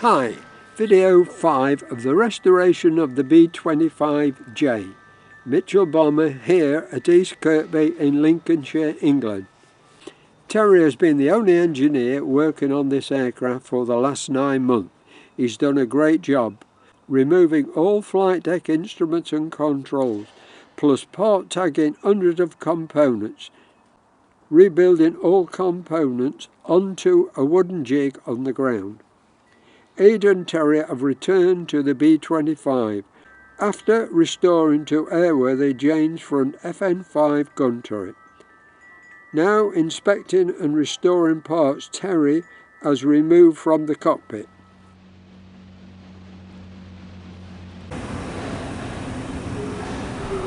Hi, video 5 of the restoration of the B25J. Mitchell Bomber here at East Kirkby in Lincolnshire, England. Terry has been the only engineer working on this aircraft for the last 9 months. He's done a great job, removing all flight deck instruments and controls, plus part tagging hundreds of components, rebuilding all components onto a wooden jig on the ground. Ada and Terry have returned to the B25 after restoring to airworthy Jane's front FN5 gun turret. Now inspecting and restoring parts Terry has removed from the cockpit.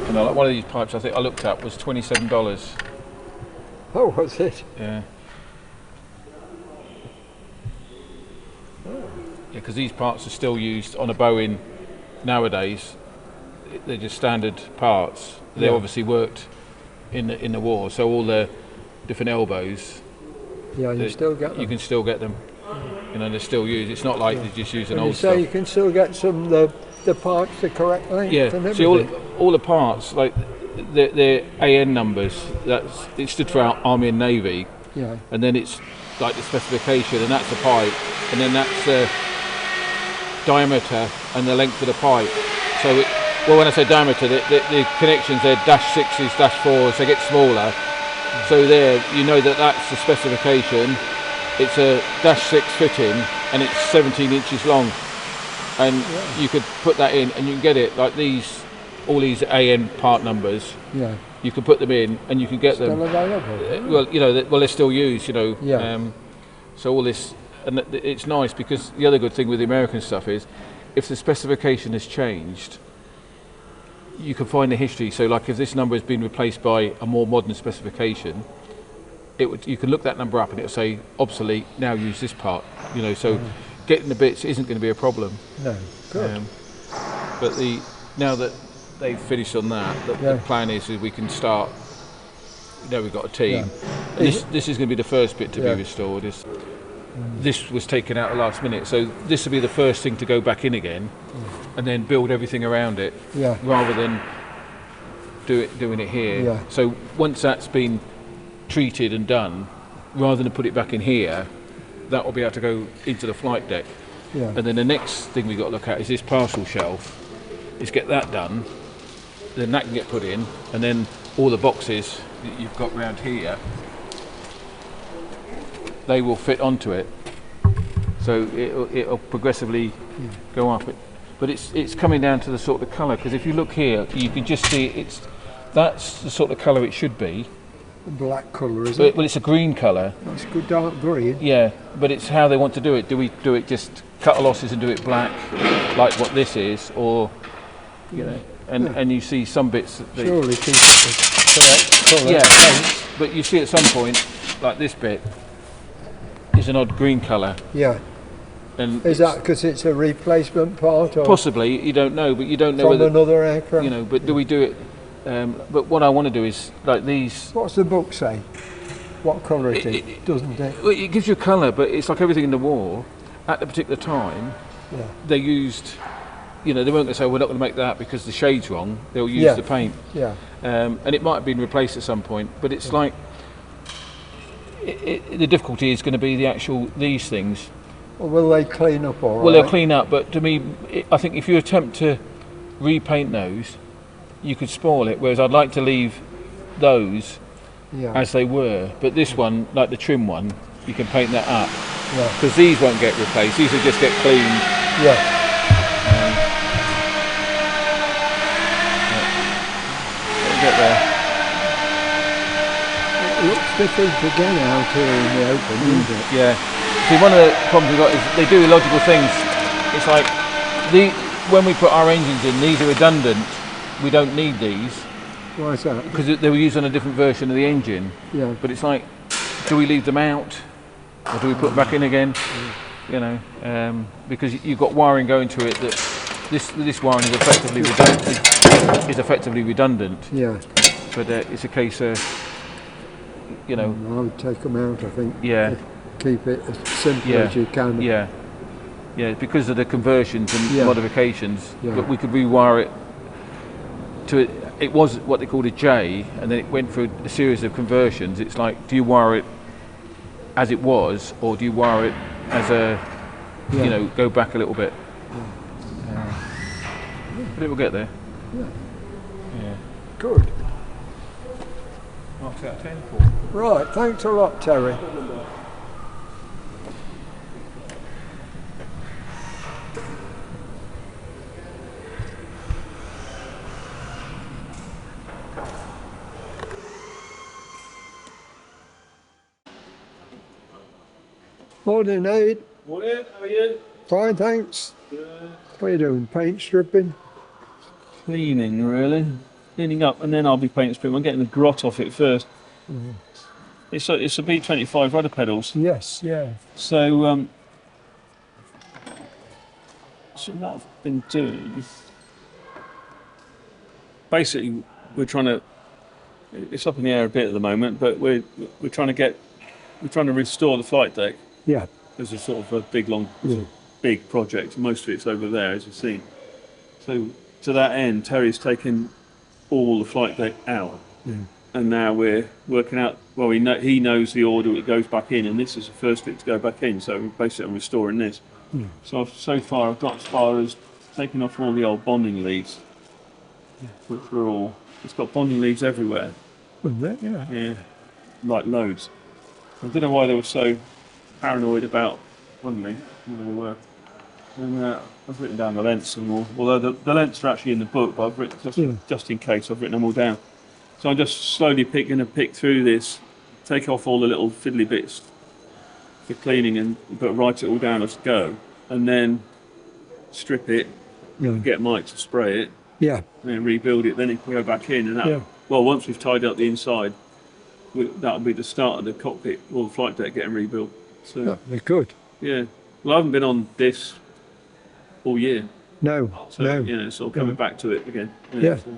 You know, like one of these pipes I think I looked at was $27. Oh, was it? Yeah. Yeah, because these parts are still used on a Boeing nowadays. They're just standard parts. They obviously worked in the war, so all the different elbows. Yeah, you still get them. You can still get them. You know, they're still used. It's not like they just use an old stuff. You can still get some the parts the correct length. Yeah. And See, all the parts, like the AN numbers. It stood for Army and Navy. Yeah. And then it's like the specification, and that's the pipe, and then that's the diameter and the length of the pipe. So, well, when I say diameter, the connections, they're -6s, -4s, they get smaller. So there, you know that's the specification. It's a -6 fitting, and it's 17 inches long. And you could put that in, and you can get it like these, all these AN part numbers. Yeah. You can put them in, and you can get them. Still available. Well, you know, they're still used. You know. Yeah. So all this, and it's nice because the other good thing with the American stuff is, if the specification has changed, you can find the history. So, like if this number has been replaced by a more modern specification, you can look that number up and it'll say obsolete. Now use this part. You know, so getting the bits isn't going to be a problem. No, good. But now that they've finished on that, the plan is we can start. You know, we've got a team. Yeah. And this is going to be the first bit to be restored. This was taken out at the last minute, so this will be the first thing to go back in again, and then build everything around it, rather than doing it here. Yeah. So once that's been treated and done, rather than put it back in here, that will be able to go into the flight deck. Yeah. And then the next thing we've got to look at is this parcel shelf. Is get that done, then that can get put in, and then all the boxes that you've got round here, they will fit onto it. So it'll progressively go up. But it's coming down to the sort of colour, because if you look here, you can just see that's the sort of colour it should be. Black colour, isn't it? Well, it's a green colour. It's good dark green. Yeah, but it's how they want to do it. Do we do it just cut the losses and do it black, like what this is, or you know? And you see some bits that surely keep it the correct colour. Yeah, but you see at some point, like this bit is an odd green colour. Yeah. And is that because it's a replacement part? Or possibly, you don't know, but you don't know from whether another aircraft. You know, but do we do it? But what I want to do is like these. What's the book say? What colour it is? Doesn't it? It gives you a colour, but it's like everything in the war. At the particular time, they used. You know, they weren't going to say we're not going to make that because the shade's wrong. They'll use the paint. Yeah. And it might have been replaced at some point, but it's like the difficulty is going to be these things. Well, will they clean up all right? Well, they'll clean up, but to me, I think if you attempt to repaint those, you could spoil it. Whereas I'd like to leave those as they were. But this one, like the trim one, you can paint that up. Yeah. Because these won't get replaced. These will just get cleaned. Yeah. Get there. It looks different again out here in the open, isn't it? Yeah. See, one of the problems we've got is they do illogical things. It's like when we put our engines in, these are redundant. We don't need these. Why is that? Because they were used on a different version of the engine. Yeah. But it's like, do we leave them out, or do we put them back in again? You know, because you've got wiring going to it that this wiring is effectively redundant. Yeah. But it's a case of, you know. I would take them out, I think. Yeah. Keep it as simple as you can. Yeah. Yeah, because of the conversions and Yeah. modifications, Yeah. but we could rewire it to it was what they called a J, and then it went through a series of conversions. It's like, do you wire it as it was, or do you wire it as a, Yeah. you know, go back a little bit? But it will get there. Yeah. Yeah. Good. Marks out of 10 for. Right, thanks a lot, Terry. Morning, Aid. Morning, how are you? Fine, thanks. What are you doing? Paint stripping? Cleaning, really. Cleaning up, and then I'll be paint stripping. I'm getting the grot off it first. It's a B25 rudder pedals. Yes, yeah. So, so what I've been doing, basically, we're trying to. It's up in the air a bit at the moment, but we're trying to restore the flight deck. Yeah. There's a sort of a big, long, Yeah. big project. Most of it's over there, as you've seen. So to that end, Terry's taken all the flight deck out, and now we're working out. Well, he knows the order it goes back in, and this is the first bit to go back in. So basically, I'm restoring this. So so far, I've got as far as taking off all the old bonding leads, which were all. It's got bonding leads everywhere. Wasn't it? Yeah. Yeah, like loads. I don't know why they were so paranoid about bonding. They were. And I've written down the lengths and all. Although the lengths are actually in the book, but I've written just in case I've written them all down. So I'm just slowly going to pick through this, take off all the little fiddly bits for cleaning, but write it all down as I go, and then strip it, get Mike to spray it, Yeah. and then rebuild it. Then it can go back in, and that. Well, once we've tidied up the inside, that'll be the start of the cockpit or the flight deck getting rebuilt. So That'd be good. yeah, well, I haven't been on this all year. No, So, no. you know, sort of coming back to it again. Yeah. So,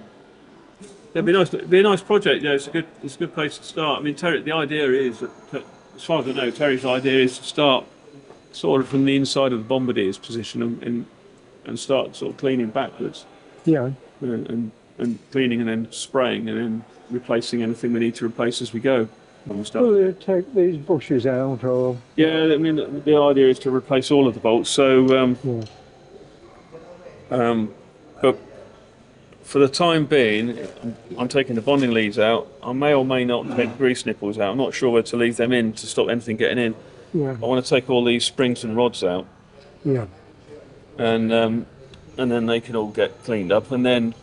it'd be nice. It'd be a nice project. Yeah, it's a good place to start. I mean, Terry, the idea is that, as far as I know, Terry's idea is to start sort of from the inside of the bombardier's position and start sort of cleaning backwards. Yeah. And cleaning and then spraying and then replacing anything we need to replace as we go. And stuff. Will you take these bushes out or? Yeah, I mean, the idea is to replace all of the bolts. So, but for the time being, I'm taking the bonding leads out. I may or may not take the grease nipples out. I'm not sure whether to leave them in to stop anything getting in. Yeah. I want to take all these springs and rods out, Yeah. and then they can all get cleaned up, and then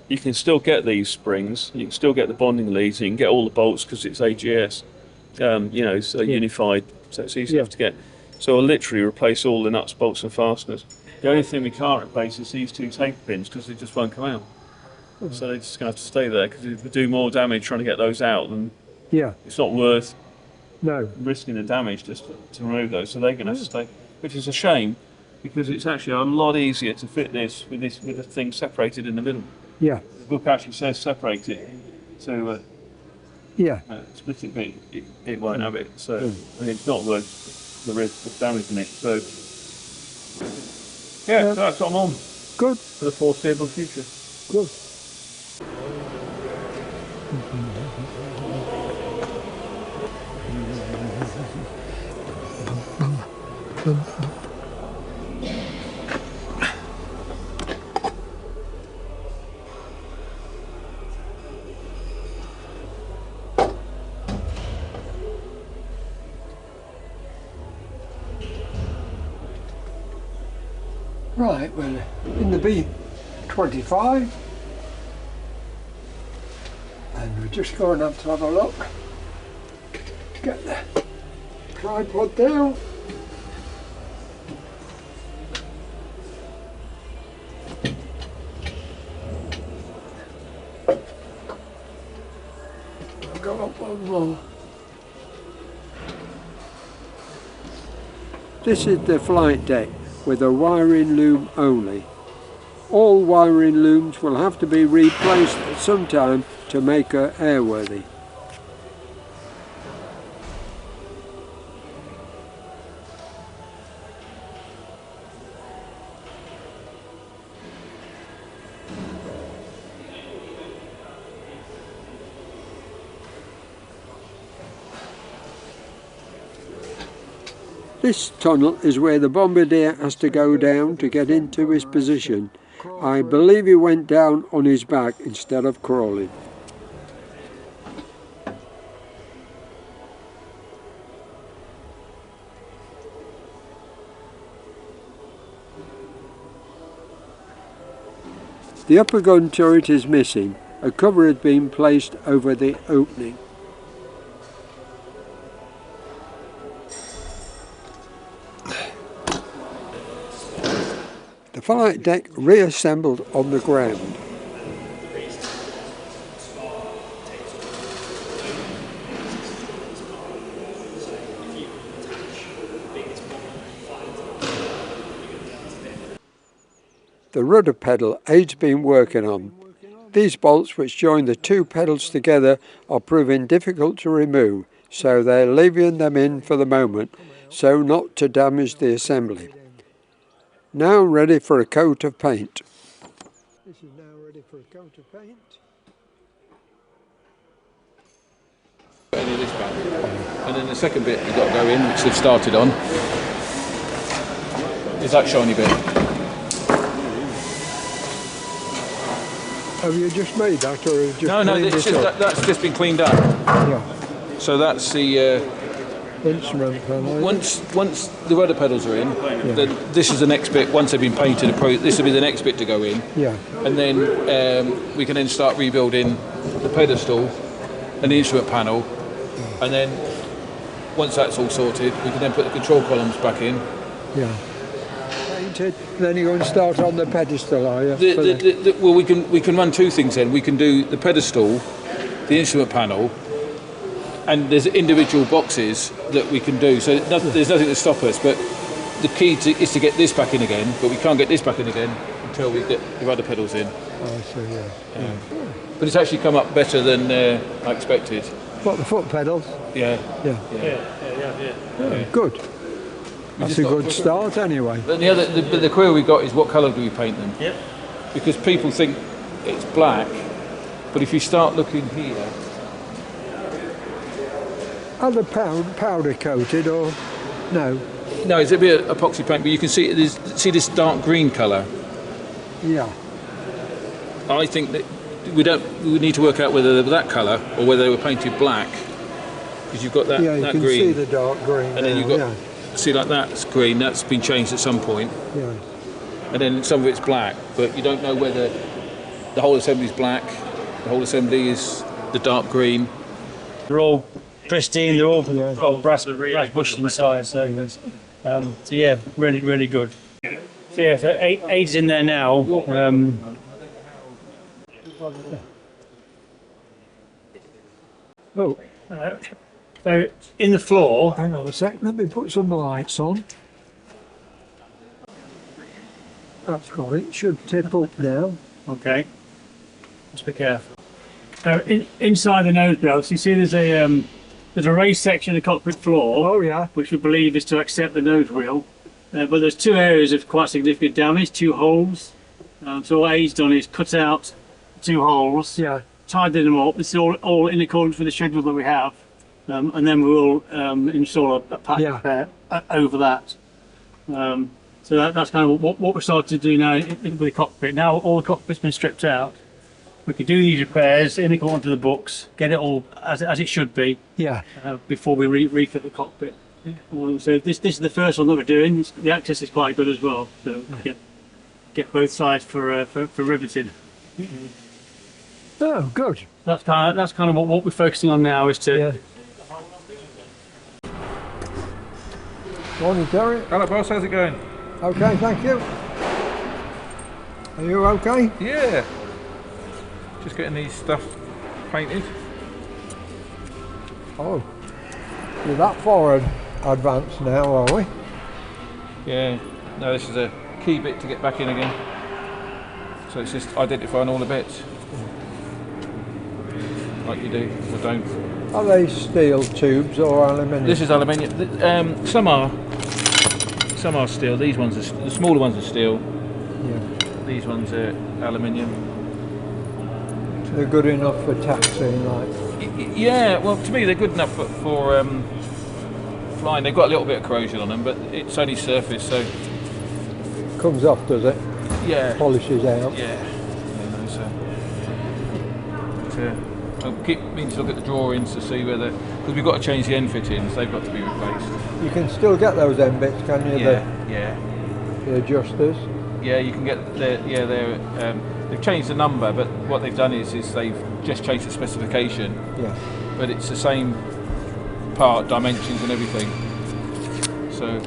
you can still get these springs, you can still get the bonding leads, you can get all the bolts because it's AGS, you know, it's unified, so it's easy enough to get. So I'll literally replace all the nuts, bolts and fasteners. The only thing we can't replace is these two taper pins because they just won't come out. So they're just going to have to stay there because if we do more damage trying to get those out, then it's not worth risking the damage just to remove those. So they're going to have to stay, which is a shame because it's actually a lot easier to fit this with the thing separated in the middle. Yeah. The book actually says separate it, so split it, but it won't have it. So I mean, it's not worth the risk of damaging it. So so that's what I'm on. Good. For the foreseeable future. Good. Right, well, in the B25, and we're just going up to have a look to get the tripod down. I'll go up one more. This is the flight deck with a wiring loom only. All wiring looms will have to be replaced at some time to make her airworthy. This tunnel is where the bombardier has to go down to get into his position. I believe he went down on his back instead of crawling. The upper gun turret is missing. A cover had been placed over the opening. The flight deck reassembled on the ground. The rudder pedal Aid's been working on. These bolts which join the two pedals together are proving difficult to remove, so they're leaving them in for the moment, so not to damage the assembly. Now ready for a coat of paint. This is now ready for a coat of paint. Any of this back. And then the second bit you've got to go in, which they've started on, is that shiny bit. Have you just made that, or have you just No, that's just been cleaned up. Yeah. So that's the Instrument panel. once the rudder pedals are in, then this is the next bit. Once they've been painted, this will be the next bit to go in. Yeah. And then we can then start rebuilding the pedestal and the instrument panel, and then once that's all sorted, we can then put the control columns back in. Yeah. Painted. Then you're going to start on the pedestal, are you? Well, we can run two things then. We can do the pedestal, the instrument panel, and there's individual boxes that we can do. So there's nothing to stop us. But the key is to get this back in again. But we can't get this back in again until we get the rudder pedals in. Oh, I see. Yeah. But it's actually come up better than I expected. What, the foot pedals? Yeah. Yeah. Good. That's a good start anyway. But the query we got is what colour do we paint them? Yep. Because people think it's black, but if you start looking here, Are the powder coated or no? no, it's a bit of epoxy paint, but you can see see this dark green colour. Yeah. I think that we need to work out whether they were that colour or whether they were painted black, because you've got that Yeah, you that can green, see the dark green. and then you've got see like that's green. That's been changed at some point, Yeah. and then some of it's black, but you don't know whether the whole assembly is black. The whole assembly is the dark green. They're all pristine. They're all got brass bushing inside. So yeah, really good. So yeah, so eight's in there now. So in the floor. Hang on a sec, let me put some lights on. That's got it, should tip up now. Okay. Just be careful. So inside the nose belts, you see there's a raised section of the cockpit floor. Oh yeah. Which we believe is to accept the nose wheel. But there's two areas of quite significant damage, two holes. So what Aid's done is cut out two holes, Yeah. tidied them up. This is all in accordance with the schedule that we have. And then we will install a patch repair over that. So that's kind of what we're starting to do now with the cockpit. Now all the cockpit's been stripped out. We can do these repairs in accordance to the books, get it all as it should be. Yeah. Before we refit the cockpit. So this is the first one that we're doing. The access is quite good as well. So get both sides for riveting. Oh, good. That's kind of what we're focusing on now is to. Yeah. Morning, Terry. Hello, boss. How's it going? Okay, thank you. Are you okay? Yeah. Just getting these stuff painted. Oh, you're that far advanced now, are we? Yeah. No, this is a key bit to get back in again. So it's just identifying all the bits. Like you do, or don't. Are they steel tubes or aluminium? This is aluminium. Some are steel. These ones the smaller ones are steel. Yeah. These ones are aluminium. They're good enough for taxing, like. Yeah. Well, to me they're good enough for flying. They've got a little bit of corrosion on them, but it's only surface, so Comes off, does it? yeah, Polishes out. yeah. No, so. I'll keep meaning to look at the drawings to see whether, because we've got to change the end fittings. They've got to be replaced. You can still get those end bits, can you? Yeah, yeah. The adjusters. Yeah, you can get they've changed the number, but what they've done is they've just changed the specification. Yeah. But it's the same part, dimensions and everything. So.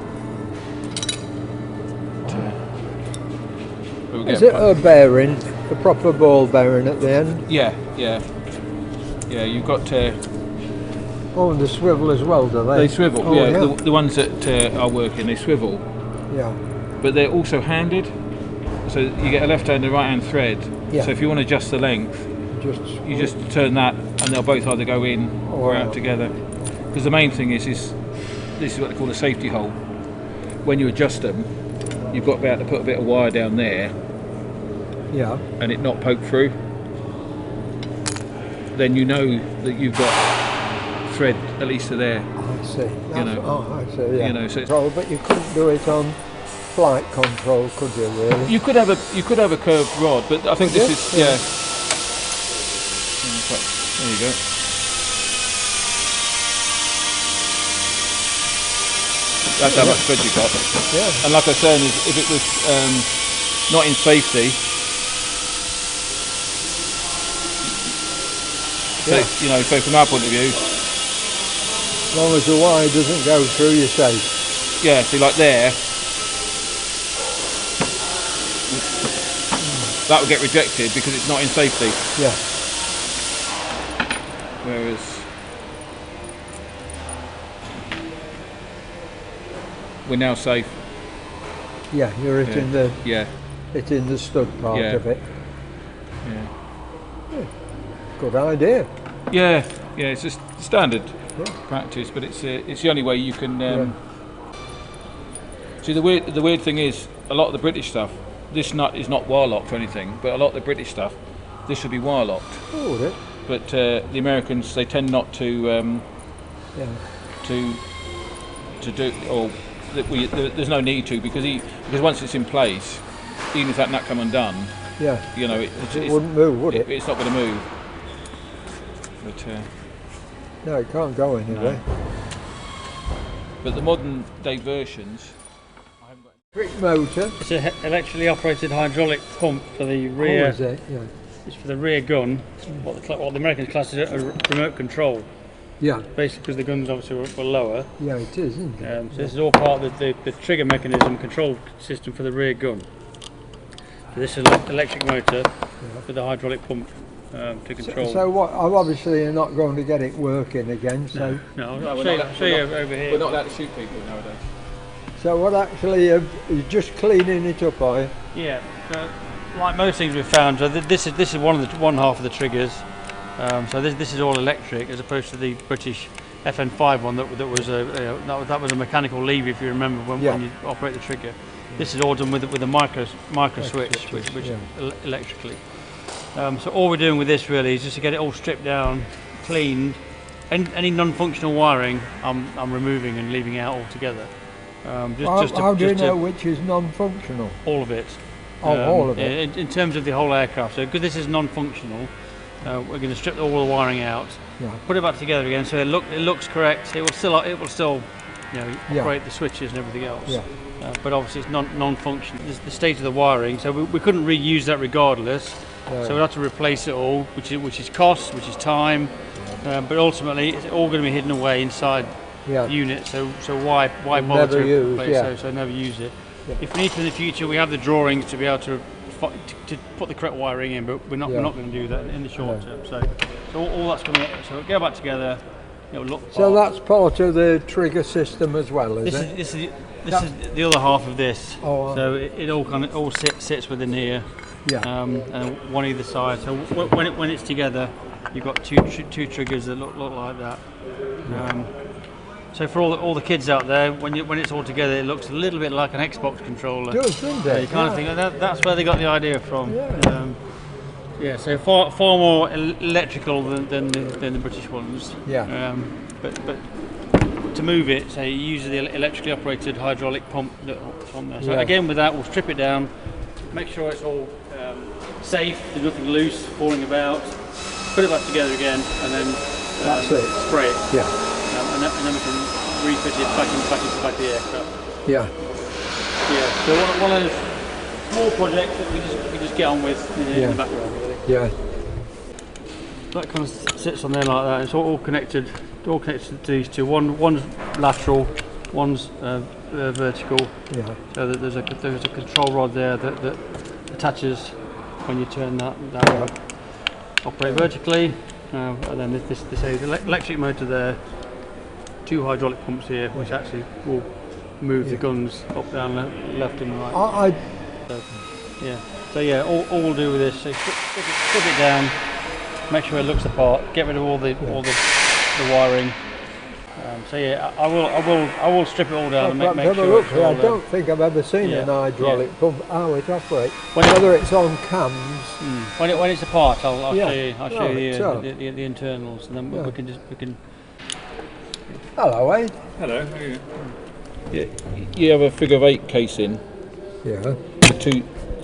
Is it a bearing, a proper ball bearing at the end? Yeah, yeah. Yeah, you've got Oh, and the swivel as well, do they? they swivel. Oh, yeah, the ones that are working, they swivel. Yeah. But they're also handed. So you get a left-hand and right-hand thread. Yeah. So if you want to adjust the length, you just turn that, and they'll both either go in or out together. Because the main thing is this is what they call a safety hole. When you adjust them, you've got to put a bit of wire down there. Yeah. And it not poke through. Then you know that you've got thread at least to there. I see. You know. Oh, I see. Yeah. You know, so it's, but you couldn't do it on flight control, could you? Really? you could have a curved rod, but I think this is yeah. There you go. That's how much spread you got. Yeah. And like I was saying, if it was not in safety, so you know, so from our point of view, as long as the wire doesn't go through, you're safe. yeah. See, like there, that would get rejected because it's not in safety. Yeah. Whereas we're now safe. Yeah, you're hitting the stud part Yeah. of it. Yeah. Good idea. Yeah, yeah. It's just standard practice, but it's the only way you can. See, the weird thing is, a lot of the British stuff, this nut is not wire locked or anything, but a lot of the British stuff, this should be wire locked. Oh, would it? But the Americans, they tend not to to do, or there's no need to, because once it's in place, even if that nut come undone, you know, it wouldn't move, would it? It's not going to move. But no, it can't go anywhere. No. But the modern day versions, I haven't got. Quick motor. It's an electrically operated hydraulic pump for the rear. Oh, is it? Yeah. It's for the rear gun. What the Americans class as a remote control. Yeah. Basically, because the guns obviously were lower. Yeah, it is, isn't it? So this is all part of the trigger mechanism control system for the rear gun. So this is an electric motor with a hydraulic pump to control. So what? Obviously, you're not going to get it working again. So no, I'll show you over here. We're not allowed to shoot people nowadays. So what actually you're just cleaning it up, are you? Yeah. Like most things we've found, so this is one half of the triggers. So this is all electric, as opposed to the British FN5 one that was that was a mechanical lever, if you remember, when you operate the trigger. This is all done with a micro switch, which electrically. So all we're doing with this really is just to get it all stripped down, cleaned. Any non-functional wiring, I'm removing and leaving out altogether. How do you know which is non-functional? All of it. All of it. In terms of the whole aircraft. So because this is non-functional, we're going to strip all the wiring out, put it back together again, so it looks correct. It will still operate the switches and everything else. Yeah. But obviously it's non-functional. This is the state of the wiring, so we couldn't reuse that regardless. So we'll have to replace it all, which is cost, which is time, but ultimately it's all going to be hidden away inside the unit. So why bother to replace? So never use it. Yeah. If we need to in the future, we have the drawings to be able to put the correct wiring in, but we're not going to do that in the short term. So all that's going to so go back together. So that's part of the trigger system as well, is it? This is the other half of this. So it all sits within here. Yeah. And one either side. So when it's together, you've got two triggers that look like that. So for all the kids out there, when it's all together, it looks a little bit like an Xbox controller. It does, doesn't it? You kind of think that's where they got the idea from. Yeah. So far more electrical than the British ones. Yeah. But to move it, so you use the electrically operated hydraulic pump that's on there. So again, with that, we'll strip it down, make sure it's all safe, there's nothing loose, falling about, put it back together again, and then that's it. Spray it. Yeah. And then we can refit it back into the back of the aircraft. Yeah. Yeah. So one of those small projects that we just get on with in the background. Really. Yeah. That kind of sits on there like that. It's all connected. All connected to these two. One's lateral, one's vertical. Yeah. So that there's a control rod there that attaches when you turn that way. Operate vertically, and then this is the electric motor there. 2 hydraulic pumps here, which actually will move the guns up, down, left and right. So yeah, all we'll do with this, so strip it down, make sure it looks the part, get rid of all the wiring. So yeah, I will strip it all down and make sure it's all, I don't think I've ever seen an hydraulic pump how it operates. Whether it's on cams. When it's apart, I'll show you the internals, and then we can. Hello, Wade. Hello, how are you? Yeah, you have a figure of 8 casing. Yeah.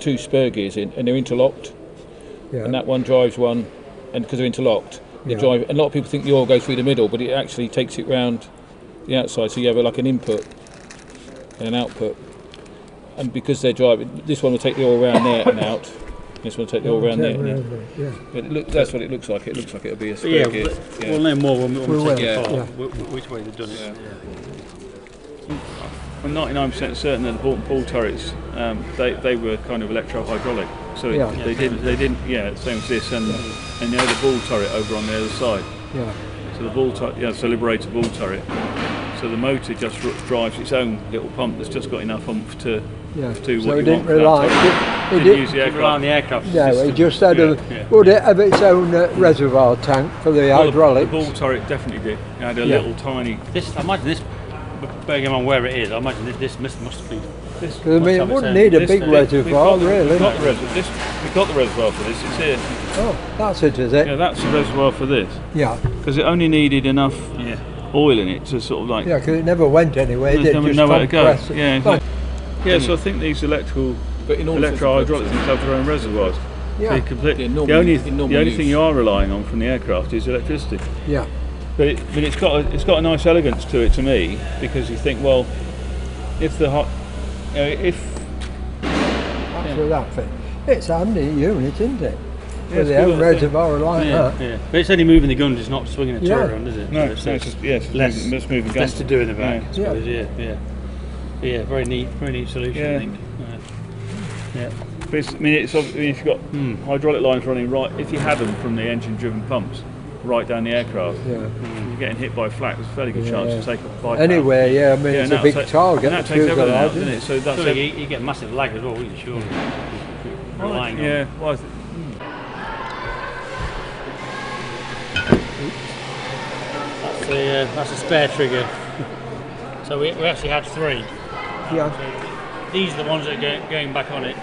Two spur gears in, and they're interlocked. Yeah. And that one drives one, and because they're interlocked, they drive. And a lot of people think the oil goes through the middle, but it actually takes it round the outside. So you have like an input and an output. And because they're driving, this one will take the oil around there and out. This one will take the oil around there. But that's what it looks like. It looks like it'll be a spur gear. We'll know more when we take it apart. Yeah. Which way they've done it. I'm 99% certain that the ball turrets, they were kind of electro-hydraulic. So they didn't. Yeah, same as this, and you know the ball turret over on the other side. Yeah. So the ball turret, so liberator ball turret. So the motor just drives its own little pump that's just got enough oomph to do what you want. It didn't use the aircraft. Rely on the aircraft. No, it just had would it have its own reservoir tank for the hydraulics? The ball turret definitely did. It had a little tiny. I imagine this. Bearing in mind where it is, I imagine this must be. Because I mean, it wouldn't need a big reservoir, really. We've got the reservoir for this. It's here. Oh, that's it, is it? Yeah, that's the reservoir for this. Yeah. Because it only needed enough oil in it to sort of like. Yeah, because it never went anywhere. It just nowhere to go. Yeah. Yeah. So I think these electro-hydraulic things have their own reservoirs. Yeah. So the only thing you are relying on from the aircraft is electricity. Yeah. But it's got a nice elegance to it to me, because you think, well, if after that thing, it's a handy unit, isn't it? With the own reservoir like that. Yeah. But it's only moving the guns, it's not swinging a turret around, is it? No, it's just less moving guns. Less to do in the back, I suppose. Yeah, very neat solution, I think. Yeah. But if you've got hydraulic lines running right, if you had them from the engine-driven pumps right down the aircraft, you're getting hit by flak, there's a fairly good chance to take a bypass. Anyway, I mean, it's a big target. And that takes everything out, doesn't it? So that's you get massive lag as well, sure. Well, that's a spare trigger. So we actually had 3. Yeah. So these are the ones that are going back on it.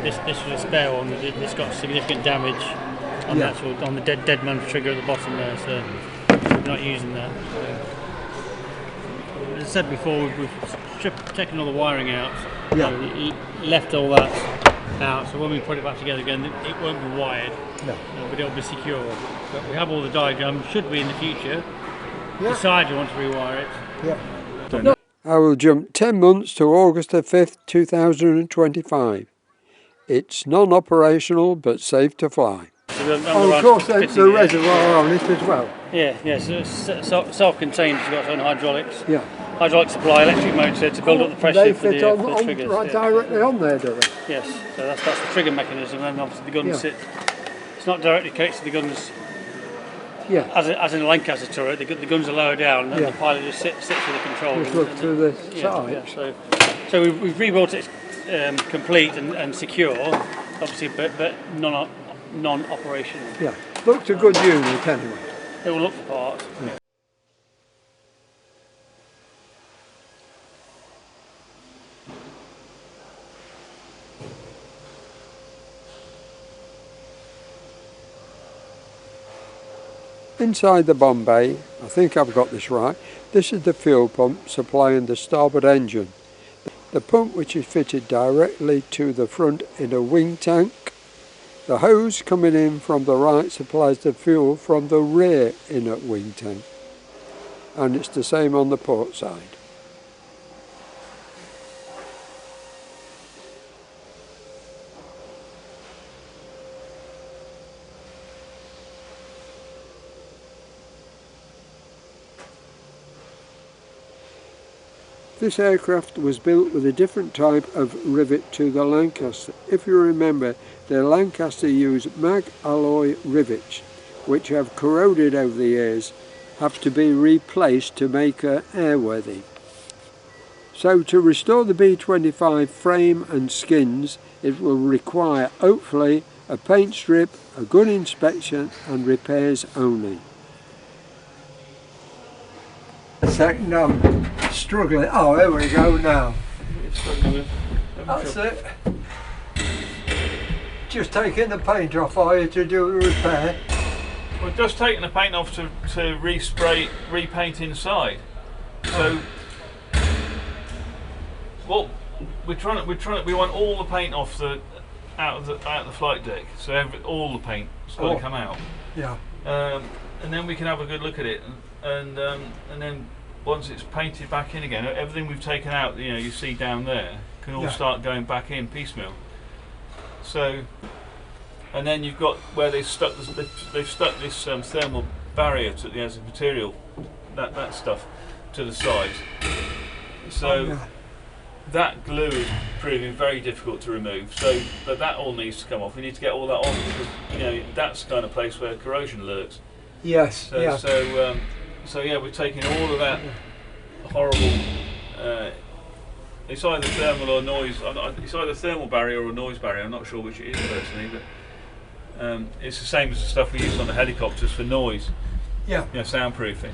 This was a spare one. It's got significant damage on the dead man's trigger at the bottom there. So we're not using that. As I said before, we've taken all the wiring out. Left all that out. So when we put it back together again, it won't be wired. No. But it'll be secure. But we have all the diagrams. Should we in the future decide you want to rewire it? Yeah. I will jump 10 months to August the 5th, 2025. It's non-operational but safe to fly. So of course, there's a reservoir on it as well. Yeah, so it's self-contained, it's got its own hydraulics. Yeah. Hydraulic supply, electric motor to build up the pressure for the triggers. Right directly on there, do they? Yes, so that's the trigger mechanism, and obviously the guns sit. It's not directly connected to the guns. Yeah. As in a Lancaster turret, the guns are lower down, and the pilot just sits with the control. Just look to the side. Yeah, so we've rebuilt it complete and secure, obviously, but non-operational. Yeah, looks a good unit anyway. It will look the part. Yeah. Inside the bomb bay, I think I've got this right, this is the fuel pump supplying the starboard engine. The pump which is fitted directly to the front in a wing tank. The hose coming in from the right supplies the fuel from the rear inner wing tank. And it's the same on the port side. This aircraft was built with a different type of rivet to the Lancaster. If you remember, the Lancaster used mag alloy rivets, which have corroded over the years, have to be replaced to make her airworthy. So to restore the B25 frame and skins, it will require, hopefully, a paint strip, a good inspection and repairs only. A second, I'm struggling. Oh, there we go now. That's it. Just taking the paint off, are you, to do the repair? We're just taking the paint off to respray, repaint inside. So, well, we want all the paint off out of the flight deck. So all the paint's got to come out. Yeah. And then we can have a good look at it, and then once it's painted back in again, everything we've taken out, you see down there, can all start going back in piecemeal. So, and then you've got where they've stuck this thermal barrier to the as material, that stuff, to the sides. So that glue is proving very difficult to remove. So, but that all needs to come off. We need to get all that off because that's the kind of place where corrosion lurks. Yes. So, yeah. So yeah, we're taking all of that horrible. It's either thermal or noise. It's either thermal barrier or noise barrier. I'm not sure which it is personally, but it's the same as the stuff we use on the helicopters for noise. Yeah. Soundproofing.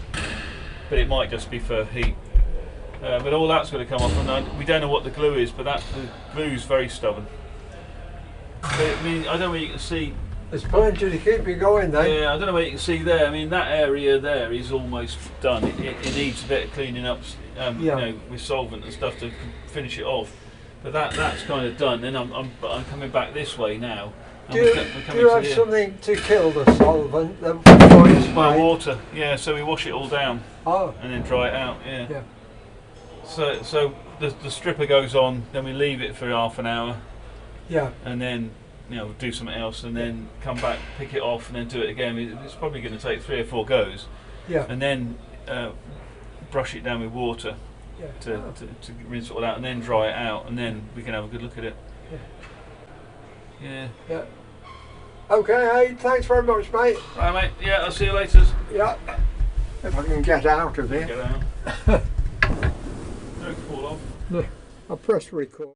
But it might just be for heat. But all that's going to come off, and we don't know what the glue is, but the glue's very stubborn. But, I mean, I don't know where you can see. There's plenty to keep you going then. Yeah, I don't know what you can see there. I mean, that area there is almost done. It needs a bit of cleaning up, with solvent and stuff to finish it off. But that's kind of done. Then I'm coming back this way now. Do you have something to kill the solvent before you spray? Water. Yeah, so we wash it all down. Oh. And then dry it out. Yeah. So the stripper goes on, then we leave it for half an hour. Yeah. And then do something else, and then come back, pick it off, and then do it again. It's probably going to take 3 or 4 goes. Yeah. And then brush it down with water to rinse it all out, and then dry it out, and then we can have a good look at it. Yeah. Okay, hey, thanks very much, mate. Right, mate. Yeah, I'll see you later. Yeah. If I can get out of here. Get out. Don't fall off. No, I'll press record.